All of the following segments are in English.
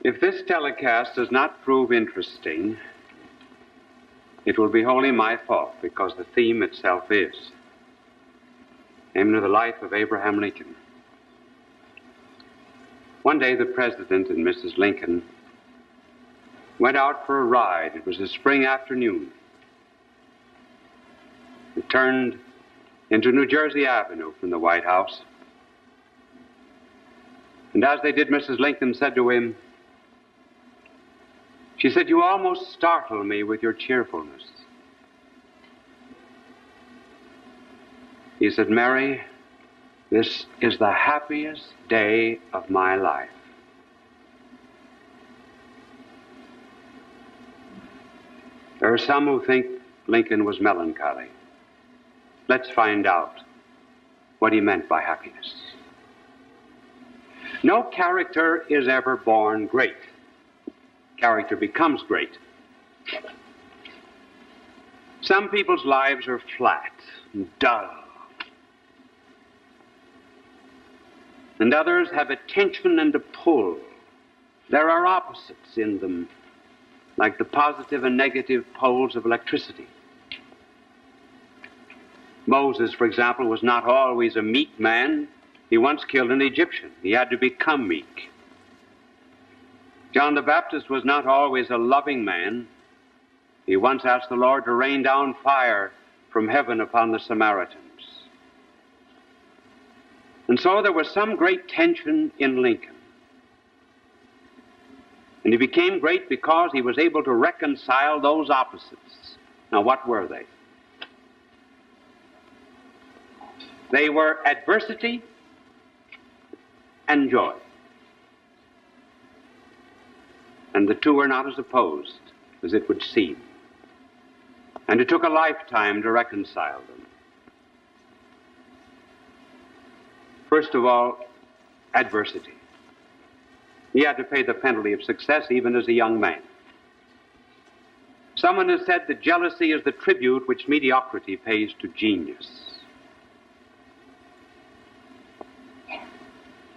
If this telecast does not prove interesting, it will be wholly my fault, because the theme itself is. Into the life of Abraham Lincoln. One day the President and Mrs. Lincoln went out for a ride. It was a spring afternoon. They turned into New Jersey Avenue from the White House. And as they did, Mrs. Lincoln said to him, she said, "You almost startle me with your cheerfulness." He said, "Mary, this is the happiest day of my life." There are some who think Lincoln was melancholy. Let's find out what he meant by happiness. No character is ever born great. Character becomes great. Some people's lives are flat and dull, and others have a tension and a pull. There are opposites in them, like the positive and negative poles of electricity. Moses, for example, was not always a meek man. He once killed an Egyptian. He had to become meek. John the Baptist was not always a loving man. He once asked the Lord to rain down fire from heaven upon the Samaritans. And so there was some great tension in Lincoln. And he became great because he was able to reconcile those opposites. Now, what were they? They were adversity and joy. And the two are not as opposed as it would seem. And it took a lifetime to reconcile them. First of all, adversity. He had to pay the penalty of success even as a young man. Someone has said that jealousy is the tribute which mediocrity pays to genius.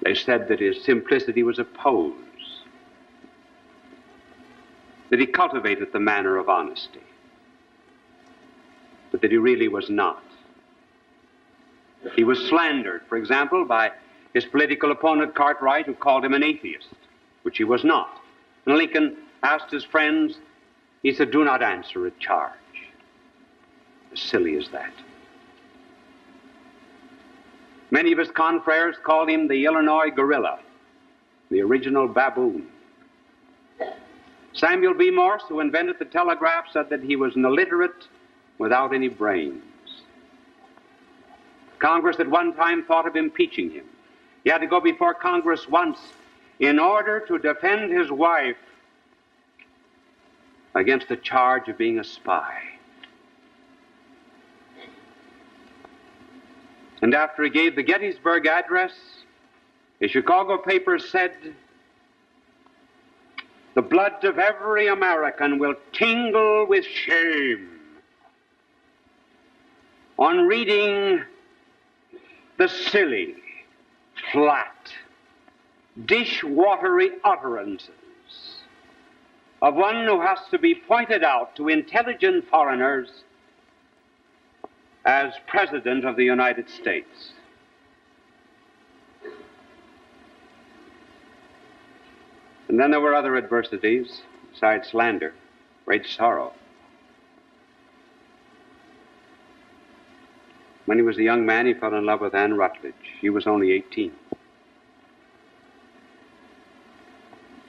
They said that his simplicity was a pose, that he cultivated the manner of honesty, but that he really was not. He was slandered, for example, by his political opponent Cartwright, who called him an atheist, which he was not. And Lincoln asked his friends, he said, "Do not answer a charge." As silly as that. Many of his confreres called him the Illinois gorilla, the original baboon. Samuel B. Morse, who invented the telegraph, said that he was an illiterate without any brains. Congress at one time thought of impeaching him. He had to go before Congress once in order to defend his wife against the charge of being a spy. And after he gave the Gettysburg Address, the Chicago papers said, "The blood of every American will tingle with shame on reading the silly, flat, dish-watery utterances of one who has to be pointed out to intelligent foreigners as President of the United States." And then there were other adversities besides slander, great sorrow. When he was a young man, he fell in love with Anne Rutledge. She was only 18.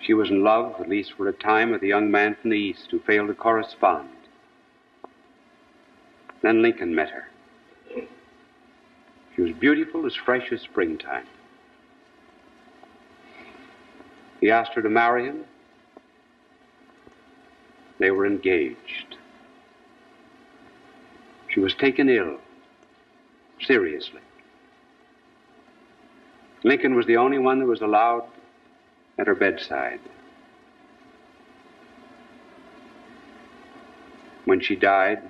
She was in love, at least for a time, with a young man from the East who failed to correspond. Then Lincoln met her. She was beautiful, as fresh as springtime. He asked her to marry him. They were engaged. She was taken ill, seriously. Lincoln was the only one that was allowed at her bedside. When she died,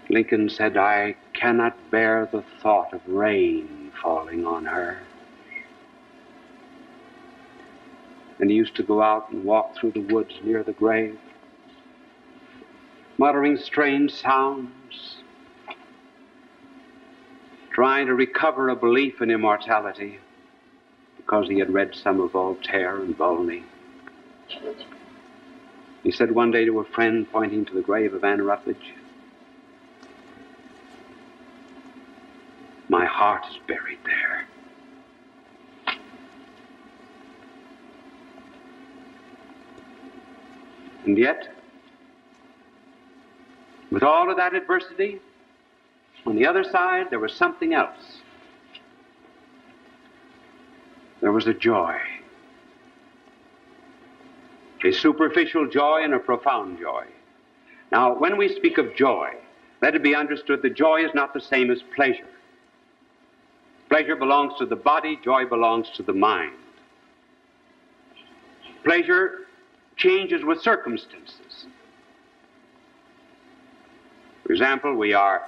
Lincoln said, "I cannot bear the thought of rain falling on her." And he used to go out and walk through the woods near the grave, muttering strange sounds, trying to recover a belief in immortality because he had read some of Voltaire and Volney. He said one day to a friend, pointing to the grave of Anne Rutledge, "My heart is buried there." And yet, with all of that adversity, on the other side, there was something else. There was a joy. A superficial joy and a profound joy. Now, when we speak of joy, let it be understood that joy is not the same as pleasure. Pleasure belongs to the body, joy belongs to the mind. Pleasure changes with circumstances. For example, we are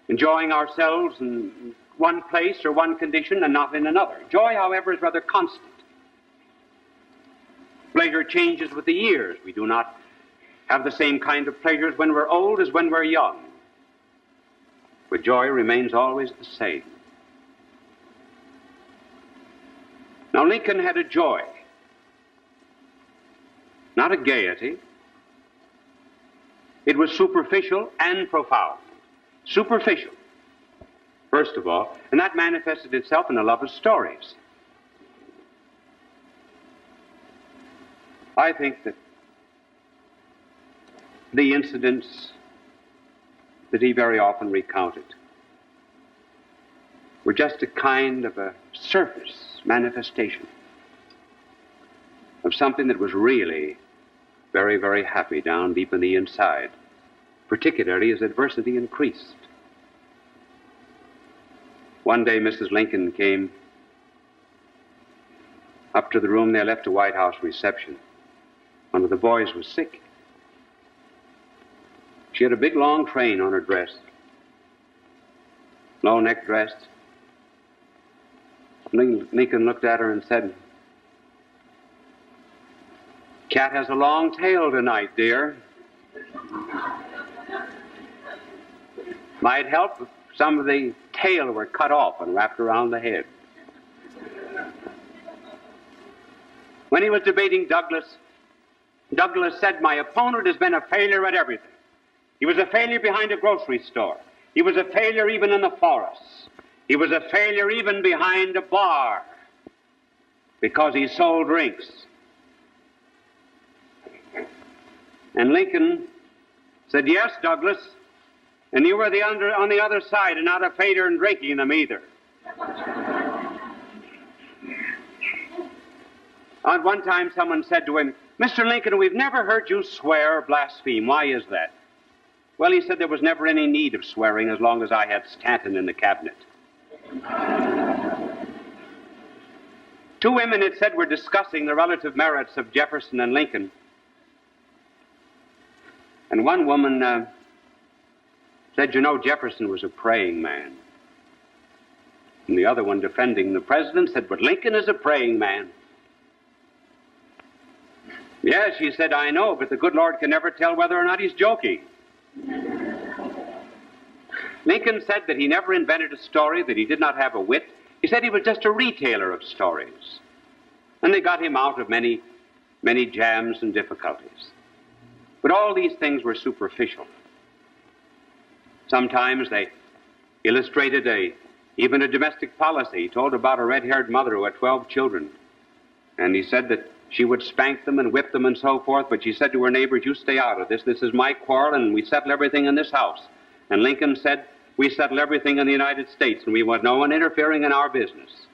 enjoying ourselves in one place or one condition and not in another. Joy, however, is rather constant. Pleasure changes with the years. We do not have the same kind of pleasures when we're old as when we're young. But joy remains always the same. Now, Lincoln had a joy, not a gaiety. It was superficial and profound. Superficial, first of all, and that manifested itself in a love of stories. I think that the incidents that he very often recounted were just a kind of a surface manifestation of something that was really very, very happy down deep in the inside, particularly as adversity increased. One day, Mrs. Lincoln came up to the room they left a White House reception. One of the boys was sick. She had a big, long train on her dress, low-neck dress. Lincoln looked at her and said, "Cat has a long tail tonight, dear. Might help if some of the tail were cut off and wrapped around the head." When he was debating Douglas, Douglas said, "My opponent has been a failure at everything. He was a failure behind a grocery store. He was a failure even in the forests. He was a failure even behind a bar because he sold drinks." And Lincoln said, "Yes, Douglas, and you were on the other side and not a failure in drinking them either." At one time someone said to him, "Mr. Lincoln, we've never heard you swear or blaspheme. Why is that?" Well, he said, "There was never any need of swearing as long as I had Stanton in the cabinet." Two women, it said, were discussing the relative merits of Jefferson and Lincoln. And one woman said, "You know, Jefferson was a praying man." And the other one, defending the president, said, "But Lincoln is a praying man." "Yes," she said, "I know, but the good Lord can never tell whether or not he's joking." Lincoln said that he never invented a story, that he did not have a wit. He said he was just a retailer of stories. And they got him out of many, many jams and difficulties. But all these things were superficial. Sometimes they illustrated even a domestic policy. He told about a red-haired mother who had 12 children. And he said that she would spank them and whip them and so forth, but she said to her neighbors, "You stay out of this. This is my quarrel, and we settle everything in this house." And Lincoln said, "We settle everything in the United States, and we want no one interfering in our business."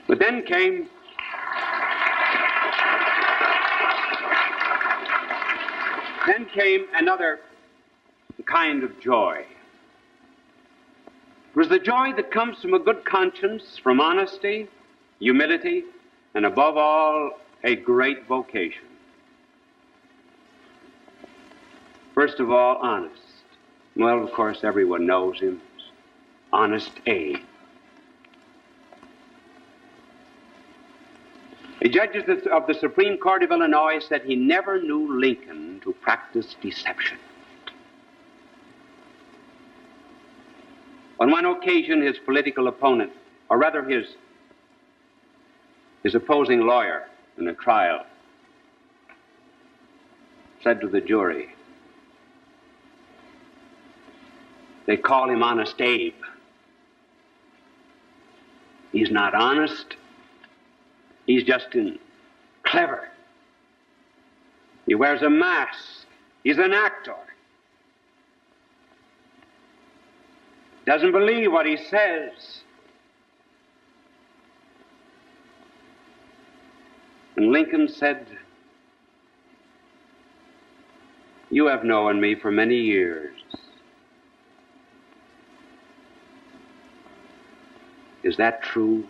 But then came another kind of joy. It was the joy that comes from a good conscience, from honesty, humility, and above all, a great vocation. First of all, honest. Well, of course, everyone knows him. Honest Abe. The judges of the Supreme Court of Illinois said he never knew Lincoln to practice deception. On one occasion, his political opponent, or rather his opposing lawyer in a trial, said to the jury, they call him Honest Abe. He's not honest. He's just clever. He wears a mask. He's an actor. Doesn't believe what he says. And Lincoln said, you have known me for many years. Is that true?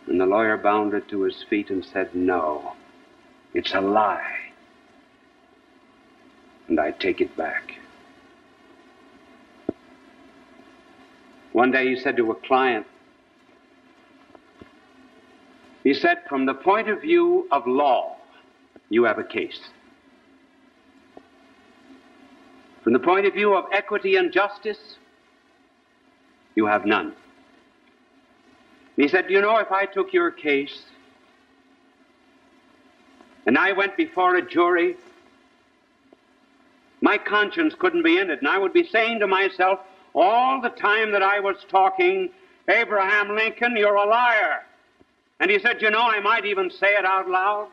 And the lawyer bounded to his feet and said, no, it's a lie. And I take it back. One day he said to a client, he said, from the point of view of law, you have a case. From the point of view of equity and justice, you have none. And he said, do you know, if I took your case and I went before a jury, my conscience couldn't be in it, and I would be saying to myself all the time that I was talking, Abraham Lincoln, you're a liar. And he said, you know, I might even say it out loud.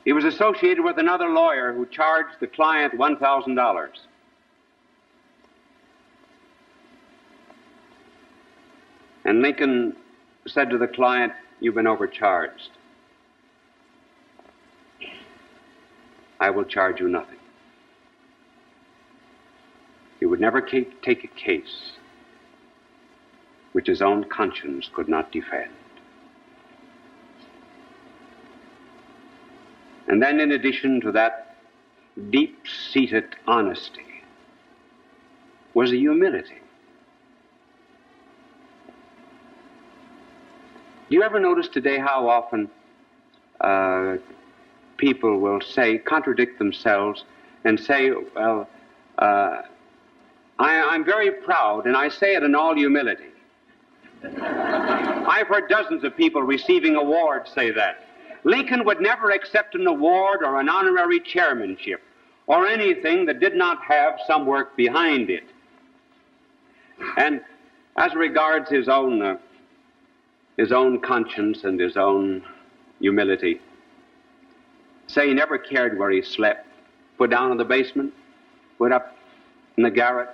He was associated with another lawyer who charged the client $1,000. And Lincoln said to the client, you've been overcharged. I will charge you nothing. He would never take a case which his own conscience could not defend. And then, in addition to that deep-seated honesty, was a humility. Do you ever notice today how often people will say, contradict themselves, and say, well, I'm very proud, and I say it in all humility. I've heard dozens of people receiving awards say that. Lincoln would never accept an award or an honorary chairmanship or anything that did not have some work behind it. And as regards his own conscience and his own humility, say he never cared where he slept, put down in the basement, put up in the garret.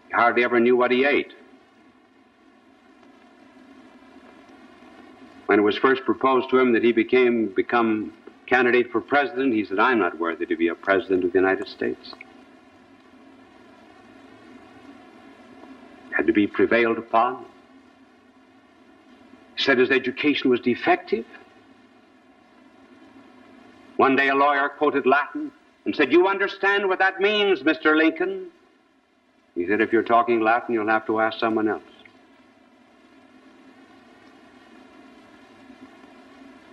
He hardly ever knew what he ate. When it was first proposed to him that he become candidate for president, he said, I'm not worthy to be a president of the United States. Had to be prevailed upon. He said his education was defective. One day a lawyer quoted Latin and said, you understand what that means, Mr. Lincoln? He said, if you're talking Latin, you'll have to ask someone else.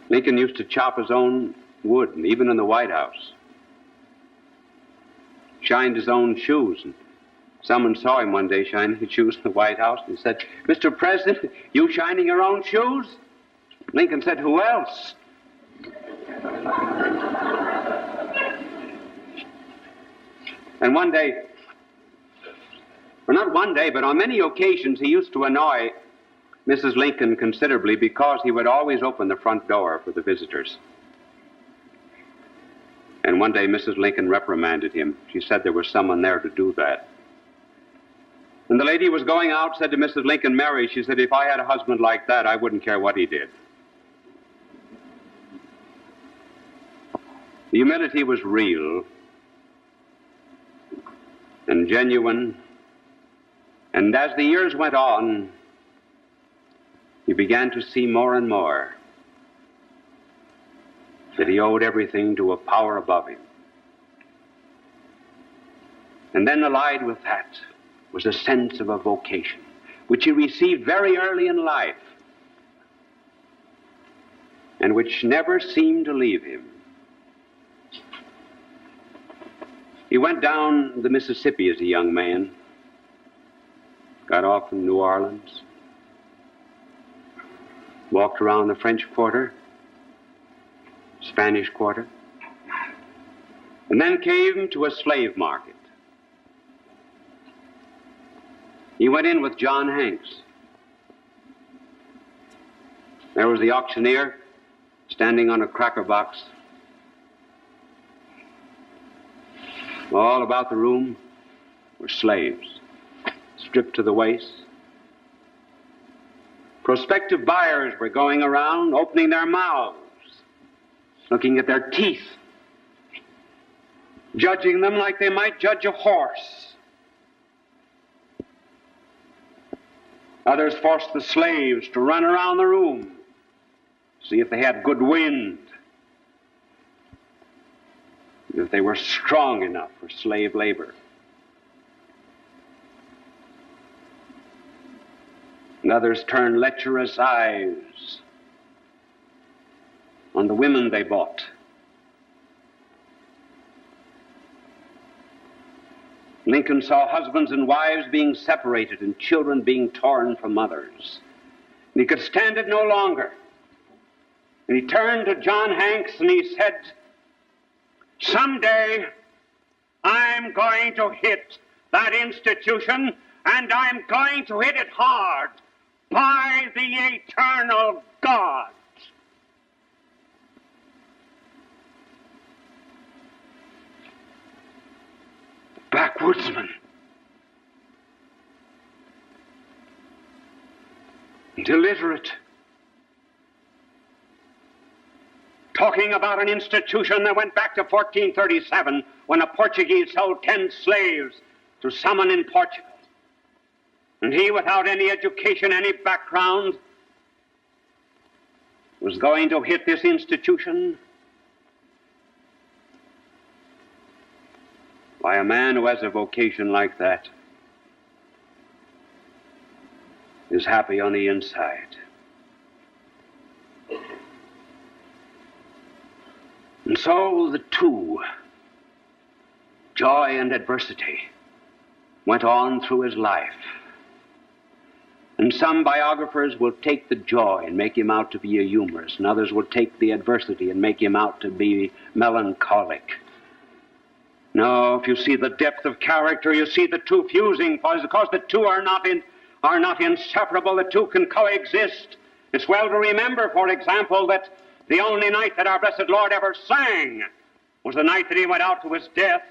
Lincoln used to chop his own wood, and even in the White House. Shined his own shoes. And someone saw him one day shining his shoes in the White House, and he said, Mr. President, you shining your own shoes? Lincoln said, who else? And one day, or not one day, but on many occasions, he used to annoy Mrs. Lincoln considerably because he would always open the front door for the visitors. And one day Mrs. Lincoln reprimanded him. She said there was someone there to do that. And the lady was going out, said to Mrs. Lincoln, Mary, she said, if I had a husband like that, I wouldn't care what he did. The humility was real and genuine. And as the years went on, he began to see more and more that he owed everything to a power above him. And then allied with that was a sense of a vocation, which he received very early in life, and which never seemed to leave him. He went down the Mississippi as a young man, got off in New Orleans, walked around the French Quarter, Spanish Quarter, and then came to a slave market. He went in with John Hanks. There was the auctioneer standing on a cracker box. All about the room were slaves, stripped to the waist. Prospective buyers were going around, opening their mouths, looking at their teeth, judging them like they might judge a horse. Others forced the slaves to run around the room, see if they had good wind, if they were strong enough for slave labor. And others turned lecherous eyes on the women they bought. Lincoln saw husbands and wives being separated and children being torn from mothers. And he could stand it no longer. And he turned to John Hanks and he said, "Someday I'm going to hit that institution, and I'm going to hit it hard, by the eternal God." Backwoodsman and illiterate, talking about an institution that went back to 1437 when a Portuguese sold 10 slaves to someone in Portugal. And he, without any education, any background, was going to hit this institution. Why, a man who has a vocation like that is happy on the inside. And so the two, joy and adversity, went on through his life. And some biographers will take the joy and make him out to be a humorist, and others will take the adversity and make him out to be melancholic. No, if you see the depth of character, you see the two fusing, because the two are not inseparable. The two can coexist. It's well to remember, for example, that the only night that our blessed Lord ever sang was the night that he went out to his death.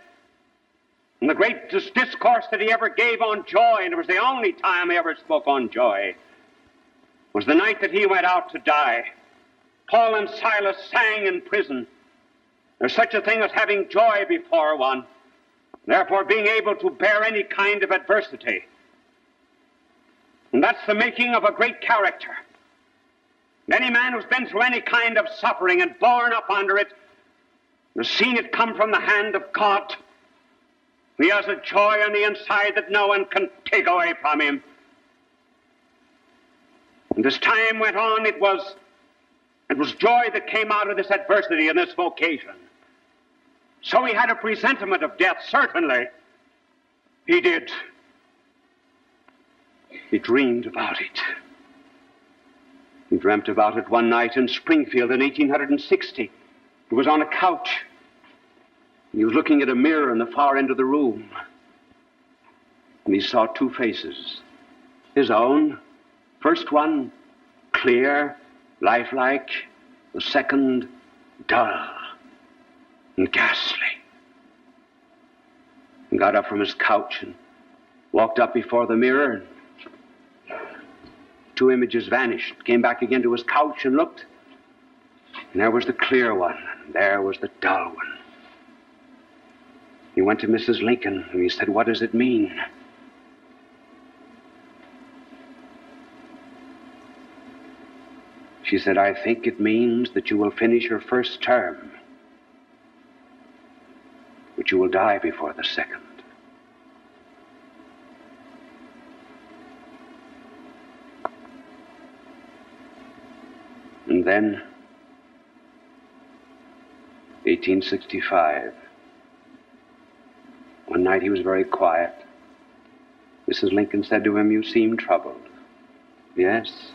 And the greatest discourse that he ever gave on joy, and it was the only time he ever spoke on joy, was the night that he went out to die. Paul and Silas sang in prison. There's such a thing as having joy before one, therefore being able to bear any kind of adversity. And that's the making of a great character. Any man who's been through any kind of suffering and borne up under it, has seen it come from the hand of God, he has a joy on the inside that no one can take away from him. And as time went on, it was joy that came out of this adversity and this vocation. So he had a presentiment of death, certainly. He did. He dreamed about it. He dreamt about it one night in Springfield in 1860. He was on a couch. He was looking at a mirror in the far end of the room. And he saw two faces. His own. First one, clear, lifelike. The second, dull and ghastly. He got up from his couch and walked up before the mirror. Two images vanished, came back again to his couch and looked. And there was the clear one, and there was the dull one. He went to Mrs. Lincoln and he said, "What does it mean?" She said, "I think it means that you will finish your first term, but you will die before the second." then, 1865. One night he was very quiet. Mrs. Lincoln said to him, "You seem troubled." "Yes."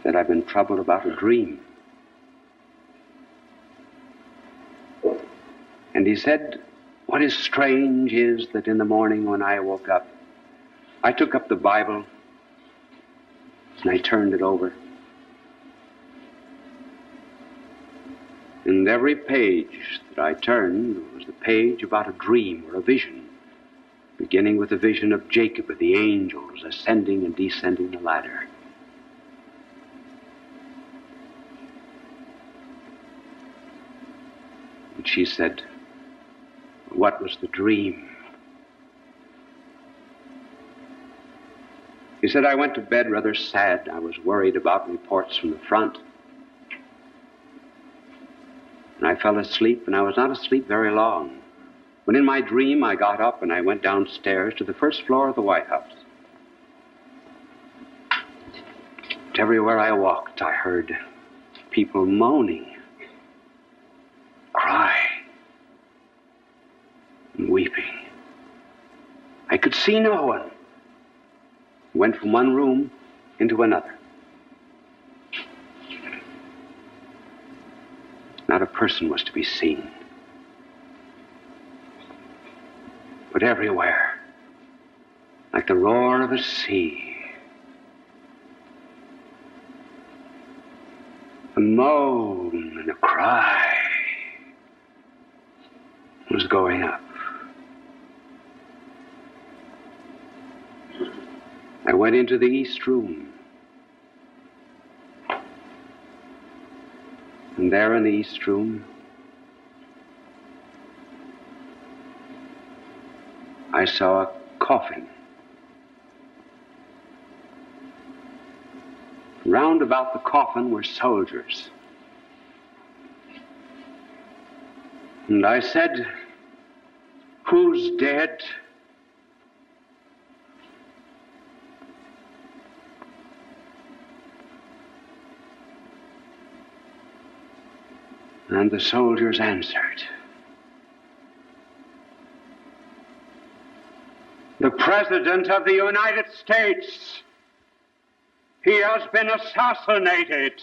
Said, "I've been troubled about a dream." And he said, "What is strange is that in the morning when I woke up, I took up the Bible and I turned it over. And every page that I turned was the page about a dream or a vision, beginning with the vision of Jacob and the angels ascending and descending the ladder. And she said, "What was the dream?" He said, "I went to bed rather sad. I was worried about reports from the front. And I fell asleep, and I was not asleep very long. When in my dream I got up and I went downstairs to the first floor of the White House. And everywhere I walked, I heard people moaning, crying, and weeping. I could see no one. I went from one room into another. Not a person was to be seen. But everywhere, like the roar of a sea, a moan and a cry was going up. I went into the East Room. And there in the East Room, I saw a coffin. Round about the coffin were soldiers. And I said, "Who's dead?" And the soldiers answered, "The President of the United States. He has been assassinated."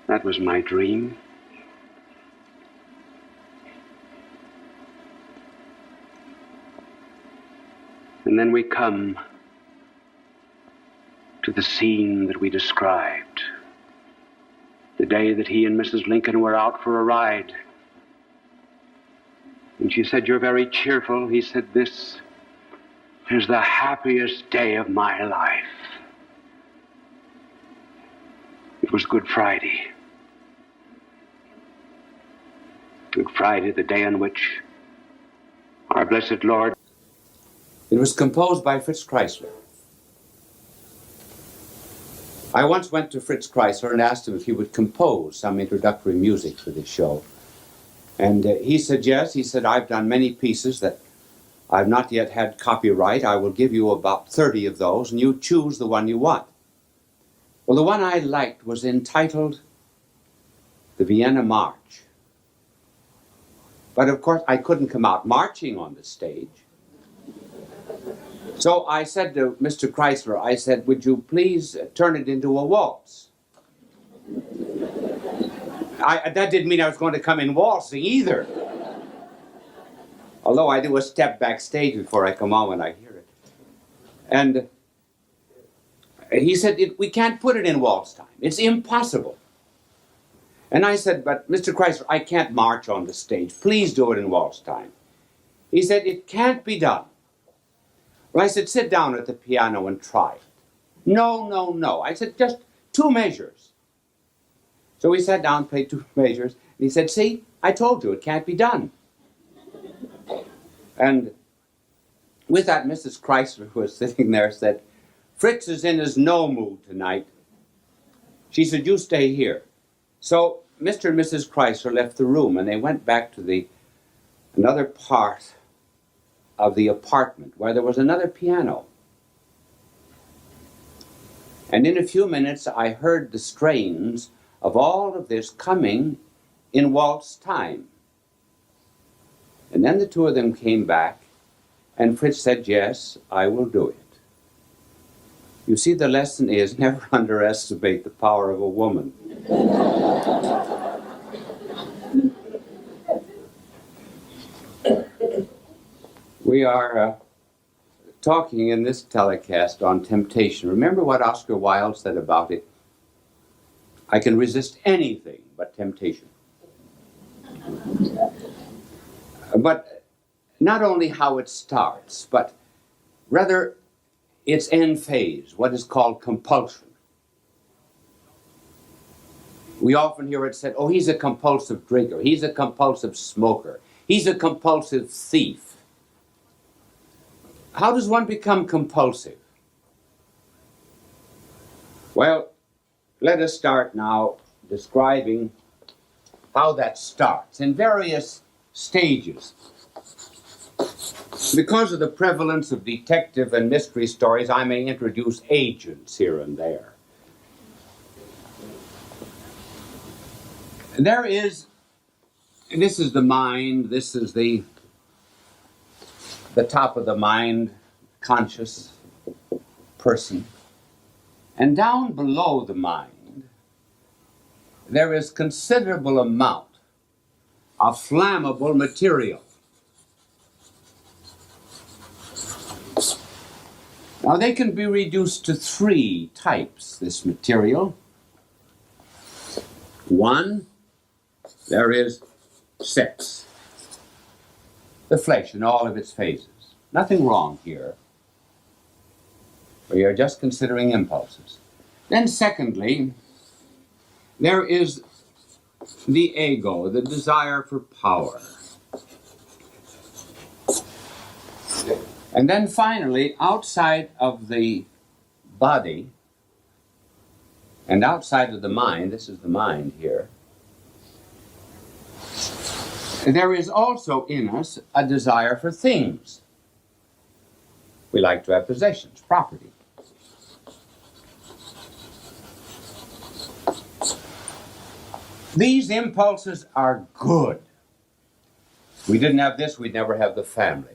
That was my dream. And then we come to the scene that we described. The day that he and Mrs. Lincoln were out for a ride. And she said, "You're very cheerful." He said, "This is the happiest day of my life." It was Good Friday. Good Friday, the day on which our blessed Lord... It was composed by Fritz Kreisler. I once went to Fritz Kreisler and asked him if he would compose some introductory music for this show. And he said yes. He said, "I've done many pieces that I've not yet had copyright. I will give you about 30 of those, and you choose the one you want." Well, the one I liked was entitled The Vienna March. But of course, I couldn't come out marching on the stage. So I said to Mr. Kreisler, I said, "Would you please turn it into a waltz?" That didn't mean I was going to come in waltzing either. Although I do a step backstage before I come on when I hear it. And he said, "We can't put it in waltz time. It's impossible." And I said, "But Mr. Kreisler, I can't march on the stage. Please do it in waltz time." He said, "It can't be done." Well, I said, "Sit down at the piano and try it." "No, no, no." I said, "Just 2 measures." So we sat down, played 2 measures, and he said, "See, I told you, it can't be done." And with that, Mrs. Kreisler, who was sitting there, said, "Fritz is in his no mood tonight." She said, "You stay here." So Mr. and Mrs. Chrysler left the room, and they went back to another part of the apartment where there was another piano. And in a few minutes, I heard the strains of all of this coming in waltz time. And then the two of them came back, and Fritz said, "Yes, I will do it." You see, the lesson is never underestimate the power of a woman. We are talking in this telecast on temptation. Remember what Oscar Wilde said about it? I can resist anything but temptation. But not only how it starts, but rather its end phase, what is called compulsion. We often hear it said, oh, he's a compulsive drinker, he's a compulsive smoker, he's a compulsive thief. How does one become compulsive? Well, let us start now describing how that starts in various stages. Because of the prevalence of detective and mystery stories, I may introduce agents here and there. And this is the mind, this is the top of the mind, conscious person. And down below the mind, there is considerable amount of flammable material. Now, they can be reduced to three types, this material. One, there is sex, the flesh in all of its phases. Nothing wrong here. We are just considering impulses. Then secondly, there is the ego, the desire for power. And then finally, outside of the body and outside of the mind, this is the mind here, there is also in us a desire for things. We like to have possessions, property. These impulses are good. If we didn't have this, we'd never have the family.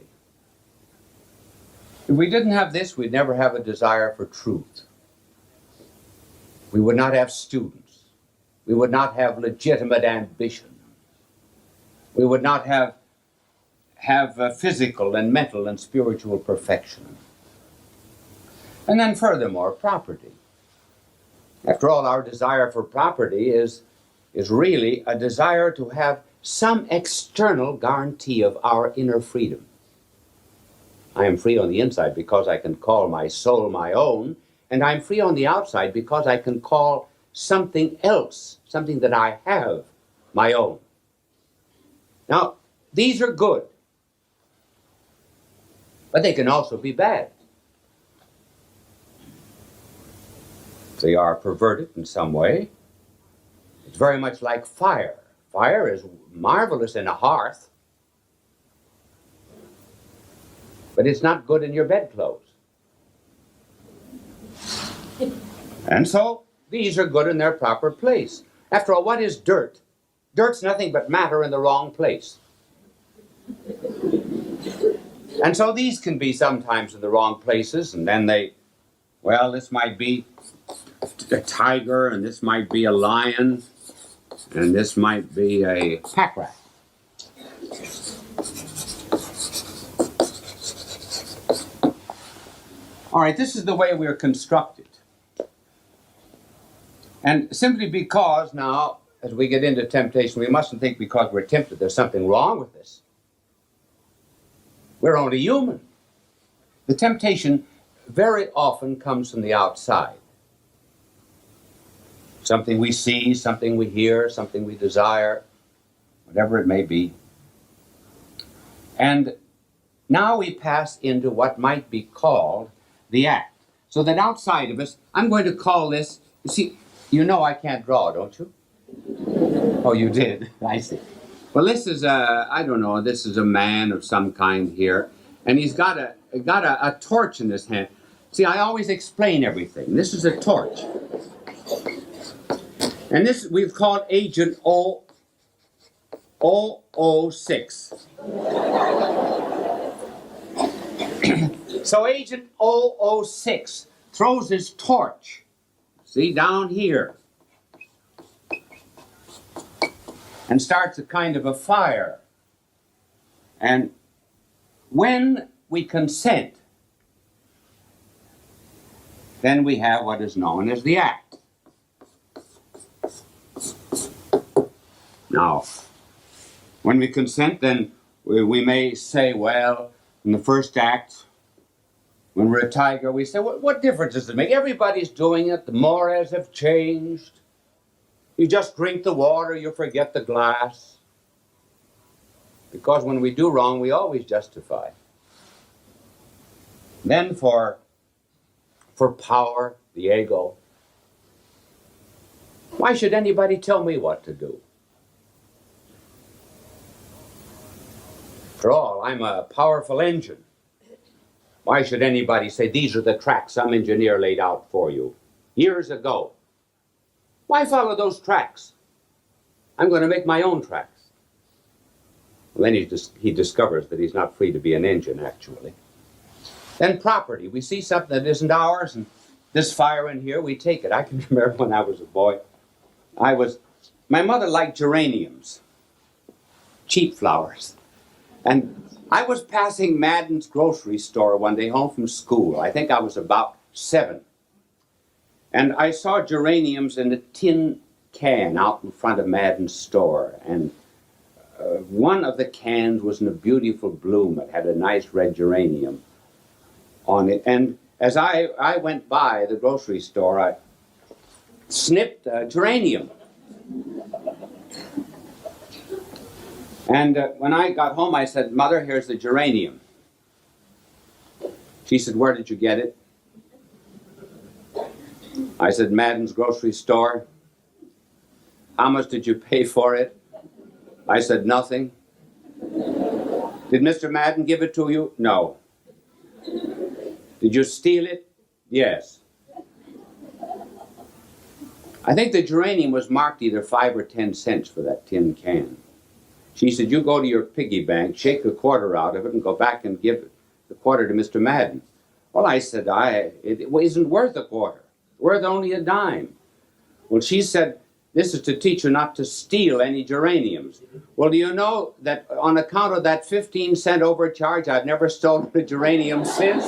If we didn't have this, we'd never have a desire for truth. We would not have students. We would not have legitimate ambition. We would not have physical and mental and spiritual perfection. And then furthermore, property. After all, our desire for property is really a desire to have some external guarantee of our inner freedom. I am free on the inside because I can call my soul my own, and I'm free on the outside because I can call something else, something that I have, my own. Now, these are good, but they can also be bad. They are perverted in some way. It's very much like fire. Fire is marvelous in a hearth, but it's not good in your bedclothes. And so, these are good in their proper place. After all, what is dirt? Dirt's nothing but matter in the wrong place. And so these can be sometimes in the wrong places, and then this might be a tiger, and this might be a lion, and this might be a pack rat. All right, this is the way we're constructed. And simply because now, as we get into temptation, we mustn't think because we're tempted there's something wrong with this. We're only human. The temptation very often comes from the outside. Something we see, something we hear, something we desire, whatever it may be. And now we pass into what might be called the act. So that outside of us, I'm going to call this, you see, you know I can't draw, don't you? Oh, you did? I see. Well, this is I don't know, this is a man of some kind here, and he's got a torch in his hand. See, I always explain everything. This is a torch. And this we've called Agent 006. So Agent 006 throws his torch, see, down here, and starts a kind of a fire. And when we consent, then we have what is known as the act. Now, when we consent, then we may say, well, in the first act, when we're a tiger, we say, what difference does it make? Everybody's doing it. The mores have changed. You just drink the water, you forget the glass. Because when we do wrong, we always justify. Then for power, the ego, why should anybody tell me what to do? After all, I'm a powerful engine. Why should anybody say, these are the tracks some engineer laid out for you years ago? Why follow those tracks? I'm going to make my own tracks. Well, then he discovers that he's not free to be an engine, actually. Then property. We see something that isn't ours, and this fire in here, we take it. I can remember when I was a boy, my mother liked geraniums, cheap flowers. And I was passing Madden's grocery store one day home from school. I think I was about 7. And I saw geraniums in a tin can out in front of Madden's store. And one of the cans was in a beautiful bloom. It had a nice red geranium on it. And as I went by the grocery store, I snipped a geranium. And when I got home, I said, Mother, here's the geranium. She said, where did you get it? I said, Madden's grocery store. How much did you pay for it? I said, nothing. Did Mr. Madden give it to you? No. Did you steal it? Yes. I think the geranium was marked either 5 or 10 cents for that tin can. She said, you go to your piggy bank, shake a quarter out of it, and go back and give the quarter to Mr. Madden. Well, I said, it isn't worth a quarter. It's worth only a dime. Well, she said, this is to teach you not to steal any geraniums. Well, do you know that on account of that 15-cent overcharge, I've never stolen a geranium since?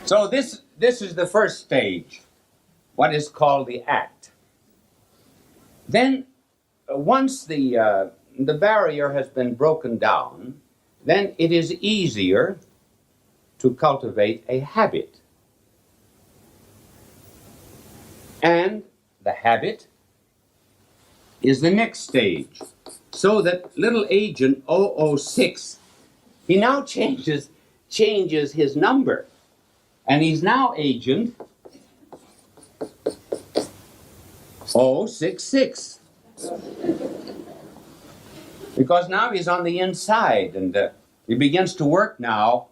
So this is the first stage, what is called the act. Then, once the barrier has been broken down, then it is easier to cultivate a habit. And the habit is the next stage. So that little agent 006, he now changes his number. And he's now agent 066. Because now he's on the inside, and he begins to work now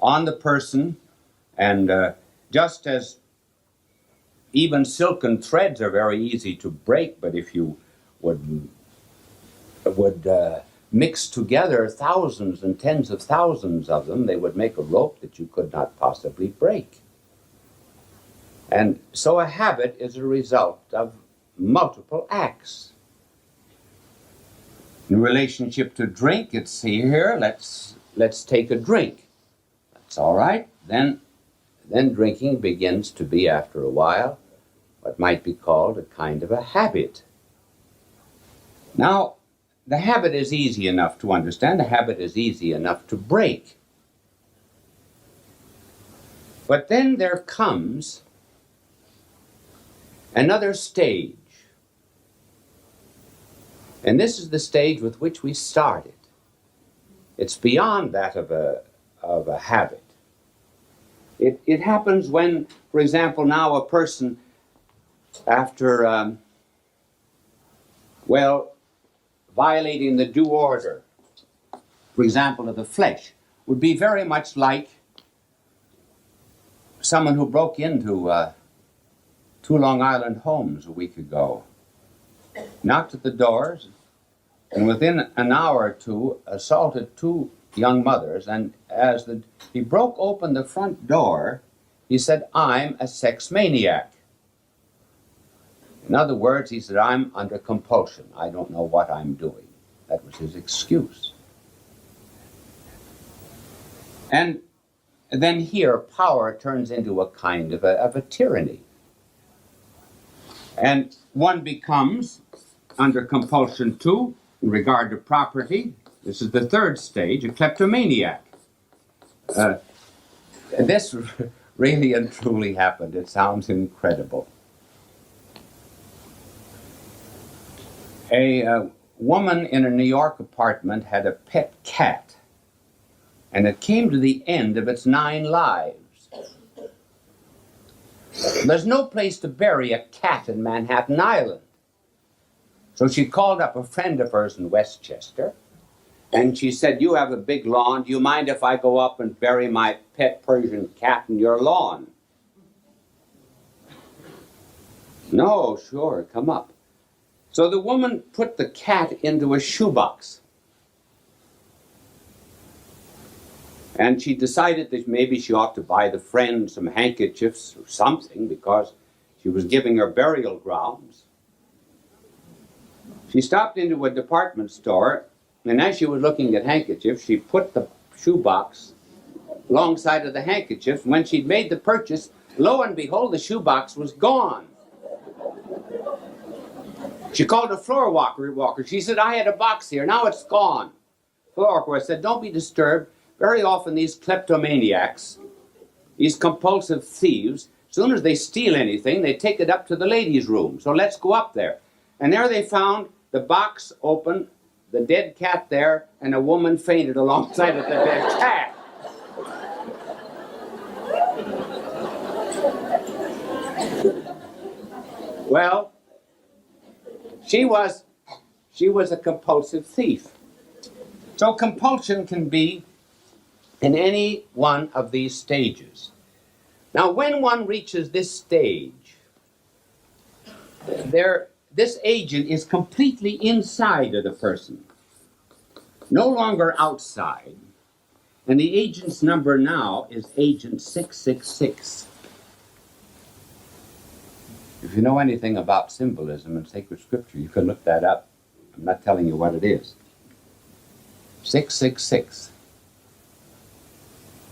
on the person, and just as even silken threads are very easy to break, but if you would mix together thousands and tens of thousands of them, they would make a rope that you could not possibly break. And so a habit is a result of multiple acts. In relationship to drink, it's here, let's take a drink. That's all right. Then drinking begins to be, after a while, what might be called a kind of a habit. Now, the habit is easy enough to understand. The habit is easy enough to break. But then there comes another stage. And this is the stage with which we started. It's beyond that of a habit. It happens when, for example, now a person, after, violating the due order, for example, of the flesh, would be very much like someone who broke into 2 Long Island homes a week ago, knocked at the doors, and within an hour or two assaulted 2 young mothers. And as he broke open the front door, he said, "I'm a sex maniac." In other words, he said, "I'm under compulsion. I don't know what I'm doing." That was his excuse. And then here, power turns into a kind of a tyranny. And one becomes, under compulsion too, in regard to property, this is the 3rd stage, a kleptomaniac. This really and truly happened. It sounds incredible. A woman in a New York apartment had a pet cat, and it came to the end of its 9 lives. There's no place to bury a cat in Manhattan Island. So she called up a friend of hers in Westchester, and she said, "You have a big lawn. Do you mind if I go up and bury my pet Persian cat in your lawn?" "No, sure, come up." So the woman put the cat into a shoebox. And she decided that maybe she ought to buy the friend some handkerchiefs or something, because she was giving her burial grounds. She stopped into a department store, and as she was looking at handkerchiefs, she put the shoebox alongside of the handkerchiefs. When she'd made the purchase, lo and behold, the shoebox was gone. She called a floor walker. She said, "I had a box here, now it's gone." Floor walker said, "Don't be disturbed. Very often these kleptomaniacs, these compulsive thieves, as soon as they steal anything, they take it up to the ladies' room. So let's go up there." And there they found the box open, the dead cat there, and a woman fainted alongside of the dead cat. Well, she was a compulsive thief. So compulsion can be in any one of these stages. Now, when one reaches this stage, this agent is completely inside of the person, no longer outside. And the agent's number now is Agent 666. If you know anything about symbolism in sacred scripture, you can look that up. I'm not telling you what it is. 666.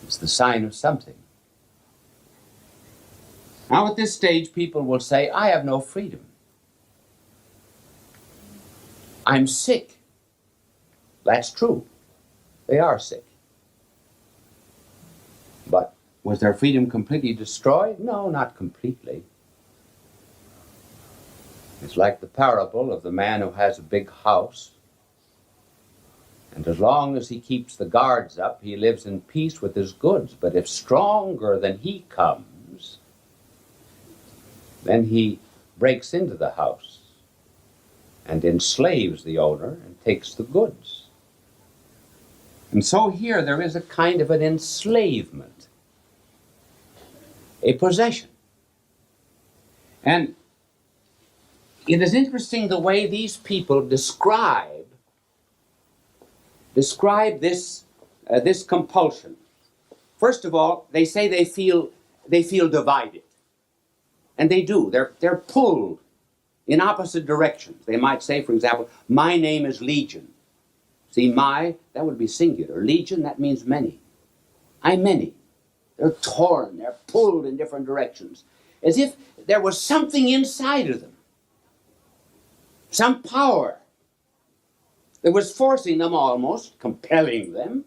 It's the sign of something. Now at this stage, people will say, "I have no freedom. I'm sick." That's true. They are sick. But was their freedom completely destroyed? No, not completely. It's like the parable of the man who has a big house, and as long as he keeps the guards up, he lives in peace with his goods. But if stronger than he comes, then he breaks into the house and enslaves the owner and takes the goods. And so here there is a kind of an enslavement, a possession. And it is interesting the way these people describe this compulsion. First of all, they say they feel divided, and they do. They're pulled in opposite directions. They might say, for example, "My name is Legion." See, that would be singular. Legion, that means many. I'm many. They're torn. They're pulled in different directions, as if there was something inside of them, some power that was forcing them, almost compelling them,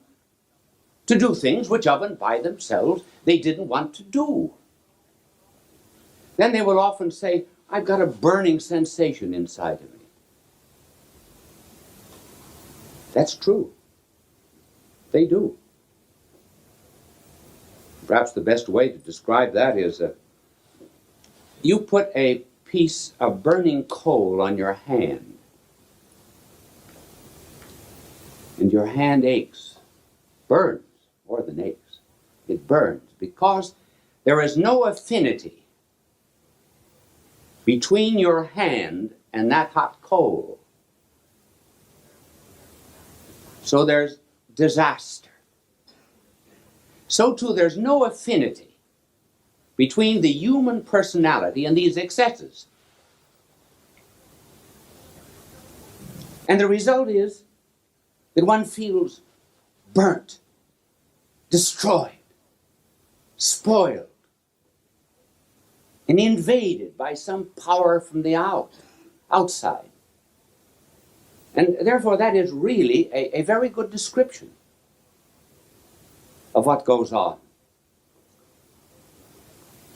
to do things which of and by themselves they didn't want to do. Then they will often say, "I've got a burning sensation inside of me." That's true. They do. Perhaps the best way to describe that is you put a piece of burning coal on your hand, and your hand aches, burns, more than aches. It burns because there is no affinity between your hand and that hot coal. So there's disaster. So too, there's no affinity between the human personality and these excesses. And the result is that one feels burnt, destroyed, spoiled, and invaded by some power from the outside. And therefore, that is really a very good description of what goes on.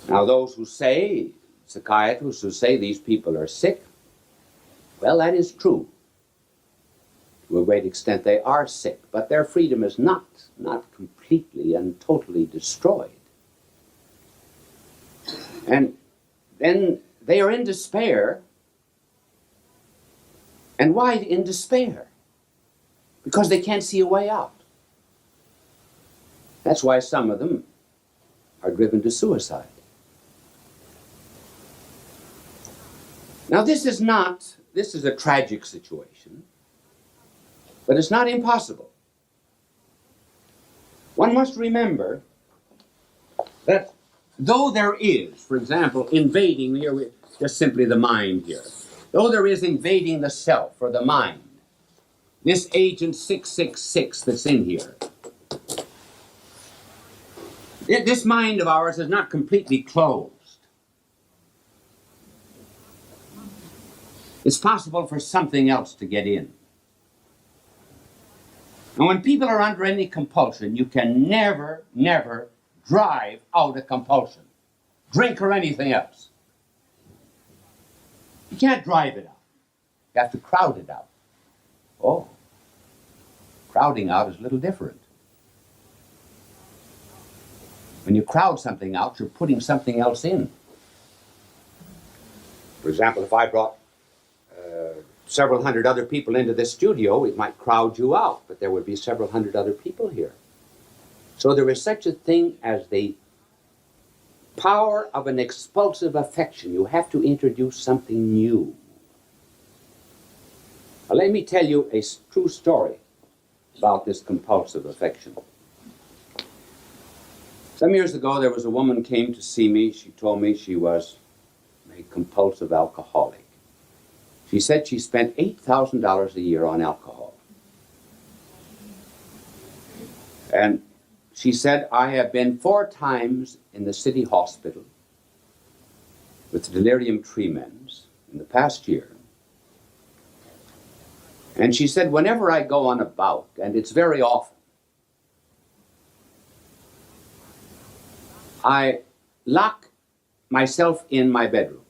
Now, those who say, psychiatrists who say these people are sick, well, that is true. To a great extent, they are sick, but their freedom is not completely and totally destroyed. And then they are in despair. And why in despair? Because they can't see a way out. That's why some of them are driven to suicide. Now, this is a tragic situation, but it's not impossible. One must remember that though there is, for example, invading here, just simply the mind here, though there is invading the self or the mind, this agent 666 that's in here, this mind of ours is not completely closed. It's possible for something else to get in. And when people are under any compulsion, you can never drive out a compulsion, drink or anything else. You can't drive it out. You have to crowd it out. Oh, crowding out is a little different. When you crowd something out, you're putting something else in. For example, if I brought several hundred other people into this studio, it might crowd you out, but there would be several hundred other people here. So there is such a thing as the power of an expulsive affection. You have to introduce something new. Now, let me tell you a true story about this compulsive affection. Some years ago, there was a woman came to see me. She told me she was a compulsive alcoholic. She said she spent $8,000 a year on alcohol. And she said, I have been 4 times in the city hospital with delirium tremens in the past year. And she said, whenever I go on a bout, and it's very often, I lock myself in my bedroom.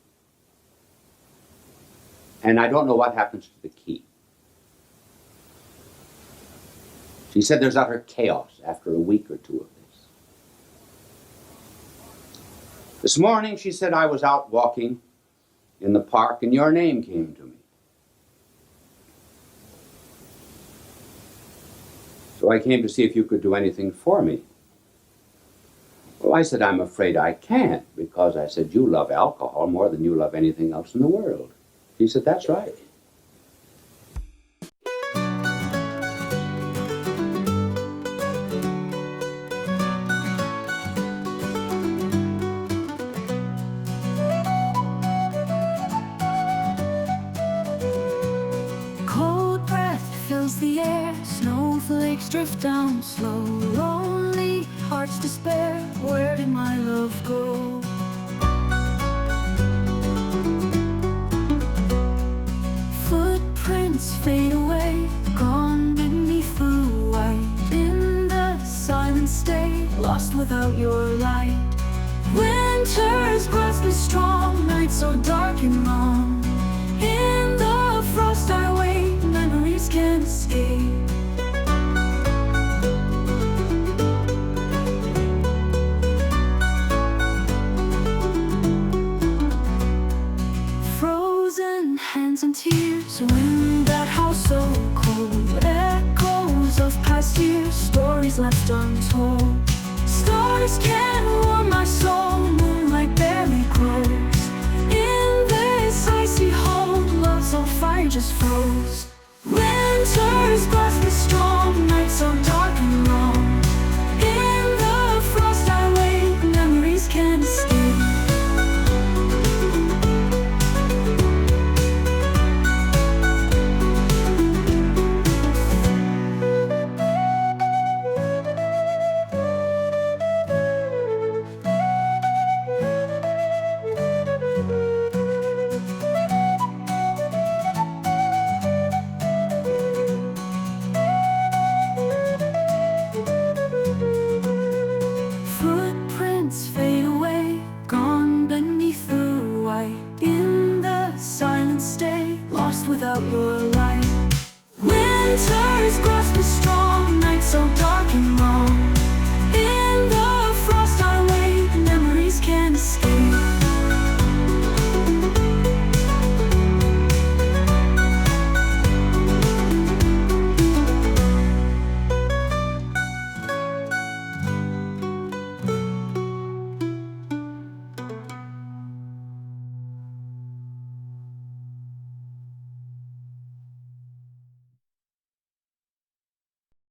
And I don't know what happens to the key. She said there's utter chaos after a week or 2 of this. This morning, she said, I was out walking in the park and your name came to me. So I came to see if you could do anything for me. Well, I said, I'm afraid I can't, because I said, you love alcohol more than you love anything else in the world. He said, that's right. Cold breath fills the air, snowflakes drift down slow. Lonely hearts despair, where did my love go? Footprints fade away, gone beneath the white. In the silent state, lost without your light. Winter's grasp is strong, nights so dark and long. In the frost I wait, memories can't escape. stars can